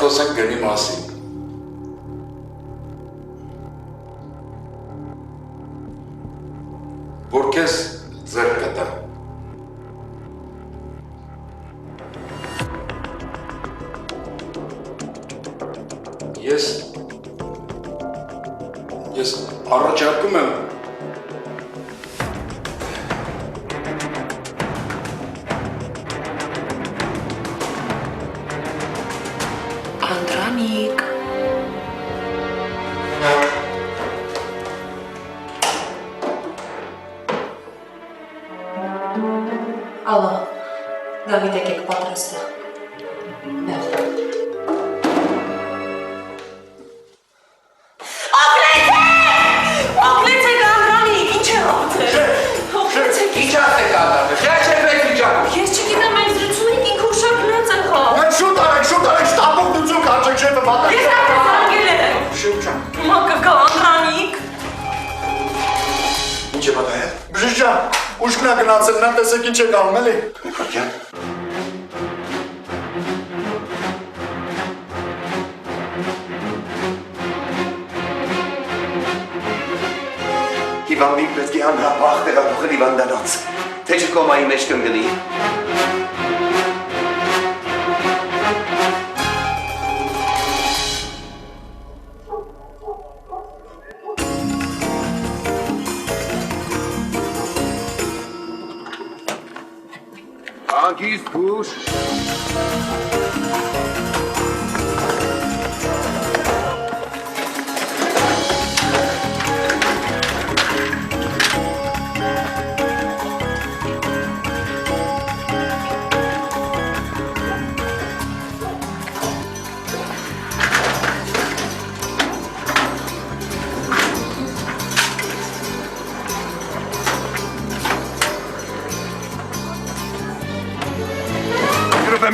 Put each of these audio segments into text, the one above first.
խոսենք գնի մասին։ Որ քեզ ձեռք կտա։ Ես առաջարկում եմ Անդրանիկ Ալո, Դավիթ եկեք պատրաստ է։ Ուշքնա գնացել նա տեսեք ինչ եք անում էլի։ Քոքյան Հիվանդին պետք է անհապաղ տեղափոխել հիվանդանոց, թե չկոմայի մեջ կընկնի։ Անկիստ հուշ։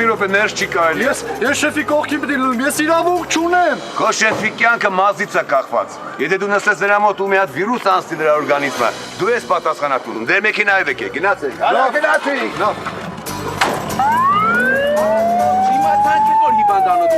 Մի րոպե ներս չի կարելի։ Ես շեֆի կողքին պիտի լինեմ, ես իրավունք չունեմ։ Քո շեֆի կյանքը մազից է կախված։ Եթե դու նստես նրա մոտ ու մի հատ վիրուս անցնի նրա օրգանիզմը, դու ես պատասխանատու։ Դեր մեքենայով եկեք, գնացեք։ Գնացեք։ Լավ։ Իմացան չէ որ հիվանդանոց է։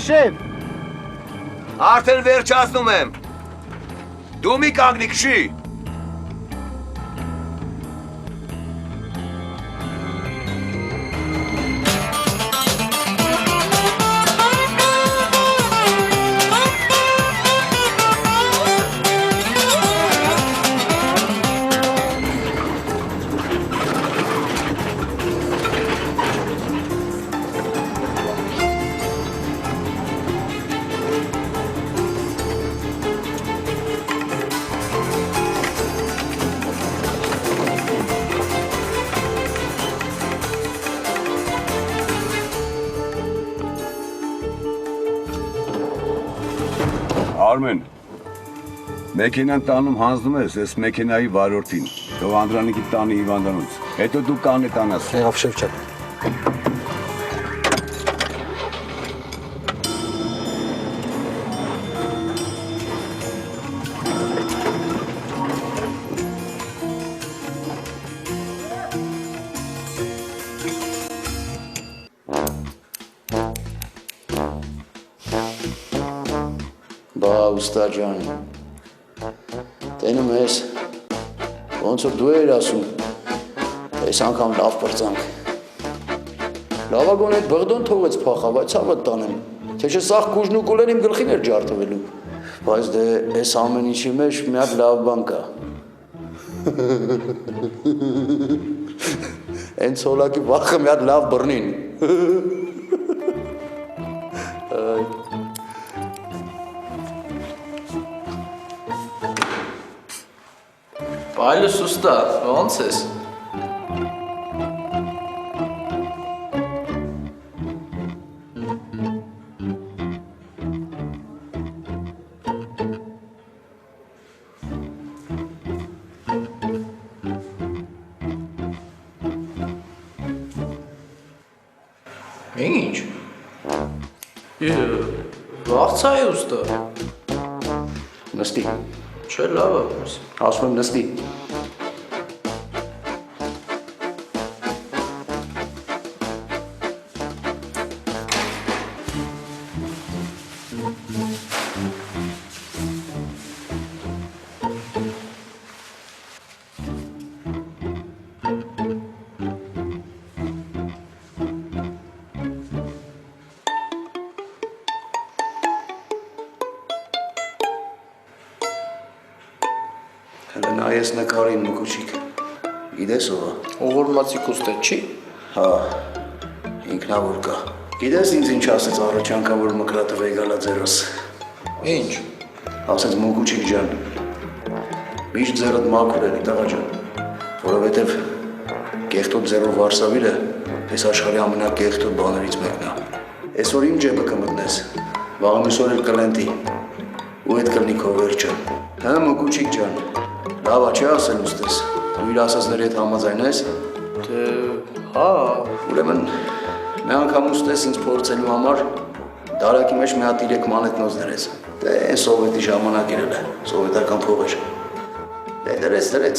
Շեֆ։ Արդեն վերջացնում եմ։ Դու մի կանգնի քշի։ Արմեն, մեքենան տանում հանձնում ես, ես մեքենայի վարորդին, թող Անդրանիկի տանի հիվանդանոց, հետո դու կանը տանաս։ Եղավ շեֆ չեմ։ Բա ուստա ջան, տենում ես, ոնց որ դու էր ասում, այս անգամ լավ պրծանք։ Լավագոն այդ բղդոն թողեց փախա, բայց հավատ տանեմ, թե չէ սաղ կուժն ու կուլեն իմ գլխին էր ջարդվելու։ Բայց դե այս ամեն ինչի մեջ մի հատ լավ բան կա։ Այն ցոլակի վախը մի հատ լավ բռնին։ Պայլս ուստա, ոնց ես։ Ինչ։ Վաղցա է ուստա։ Նստի։ Չէ, լավ է։ Ասում եմ նստի։ Հələ նայես նկարին մուկուչիկ, գիտես ով է։ Ուղորմացի կուստը չի։ Հա, ինքնավոր կա։ Գիտես ինձ ինչ ասեց առաջ անգամ, որ մկրատը վեգալա ձերոս։ Ինչ։ Ասեց մուկուչիկ ջան, միշտ ձերդ մաքուր էլի տղա ջան, որովհետև կեղտոտ ձերով Վարշավիլը այս աշխարհի ամենակեղտոտ բաներից մեկն է։ Այսօր իմ ջեբը կմտնես, վաղ մյուսօր էլ կլենտի, ու այդ կլնի քո վերջը։ Հա մուկուչիկ ջան, լավ է չի ասել ուստես, դու իր ասածների հետ համաձայն ես։ Դե, հա։ Ուրեմն մի անգամ ուստես ինձ փորձելու համար դարակի մեջ մի հատ 3 մանետնոց դրեց։ Դե այն սովետի ժամանակ էր, սովետական փողեր։ Դե դրեց։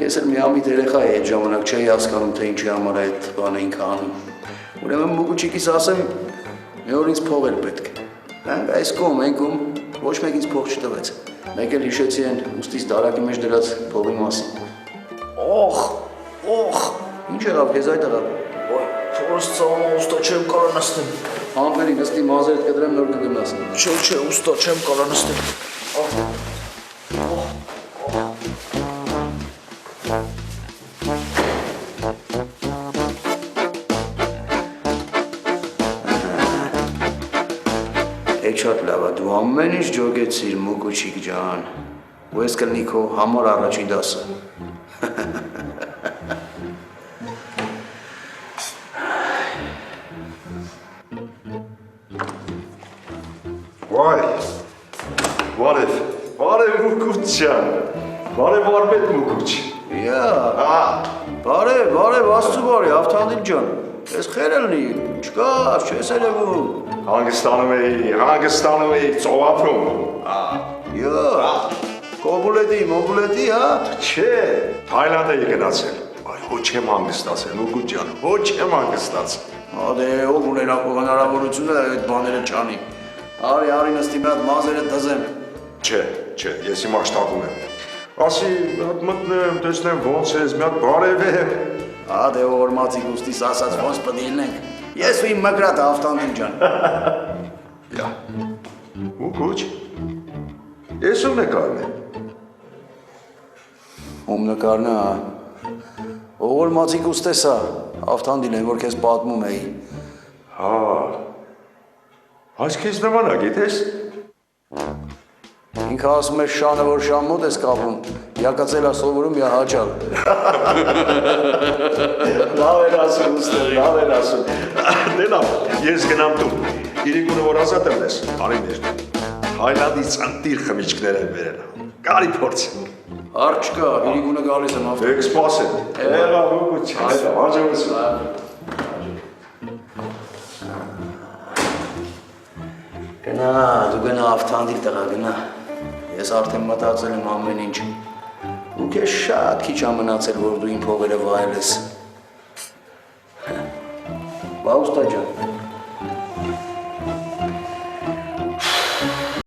Ես էլ մի ամիտ երեխա էի այդ ժամանակ չէի հասկանում, թե ինչի համար այդ բանը ինքը անում։ Ուրեմն մուկուչիկիս ասեմ, մի օր ինձ փող էր պետք։ Հենց այս կողմ, այն կողմ ոչ մեկ ինձ փող չտվեց։ Մեկ էլ հիշեցի այն ուստից դարակի մեջ դրած փողի մասին։ Օխ, ինչ եղավ քեզ այդ եղավ։ Փորձ ծավալ ուստա չեմ կարող նստեմ։ Ամբերի նստի մազերդ կդրեմ նոր կգնաս։ Չէ, ուստա չեմ կարող նստեմ։ Էդ շատ լավ է, դու ամեն ինչ ջոգեցիր մուկուչիկ ջան։ Ու ես կլնի քո համար առաջի դասը։ Բարև մուկուչյան, բարև արբետ մուկուչ։ Յա, բարև, աստծու բարի, Ավթանդիլ ջան, ես խերելնի, չկար, չես երևում։ Հանգստանում էի, ծովափում։ Յա, մոբուլետի, հա։ Չէ, Թայլանդ էի գնացել, այ ոչ եմ հանգստացել, մուկուչ ջան, ոչ եմ հանգստացել։ Դե ով ուներ հնարավորությունը այդ բաները չանի։ Արի նստի մի հատ մազերը դզեմ։ Չէ, ես իմ աշտակում եմ։ Ասի, մի հատ մտնեմ, տեսնեմ ոնց ես, մի հատ բարևեմ։ Դե օրմացի գուստիս ասած ոնց պետք է լինենք։ Ես ու իմ մկրատը Ավտանդիլ ջան։ Յա, մուկուչ, ես ում նկարն եմ։ Ում նկարն է, օրմացի գուստես է, Ավտանդիլ են, որ քեզ պատմում էի։ Հա, այս քեզ նման է, գիտես։ Ինքը ասում է շանը, որ շան մոտ ես կապում, յակացել է սովորում յա հաճալ։ Լավ էր ասում, ուստեր, լավ էր ասում։ Դե լավ, ես գնամ տուն, իրիկունը որ ազատ եմ ես, արի ներդում։ Հայլանդի ծանտիր խմիչքներ են վերել, կարի փորձ։ Արդ չկա, իրիկունը գալիս եմ ավտո։ Եկ սպասեմ, հեղա հոգուչ, հաջողություն։ Գնա, դու գնա Ավթանդիլ տղա, գնա։ Ես արդեն մտածել եմ ամեն ինչ։ Ու քեզ շատ քիչ ա մնացել, որ դու իմ փողերը վայելես։ Բա ուստա ջան,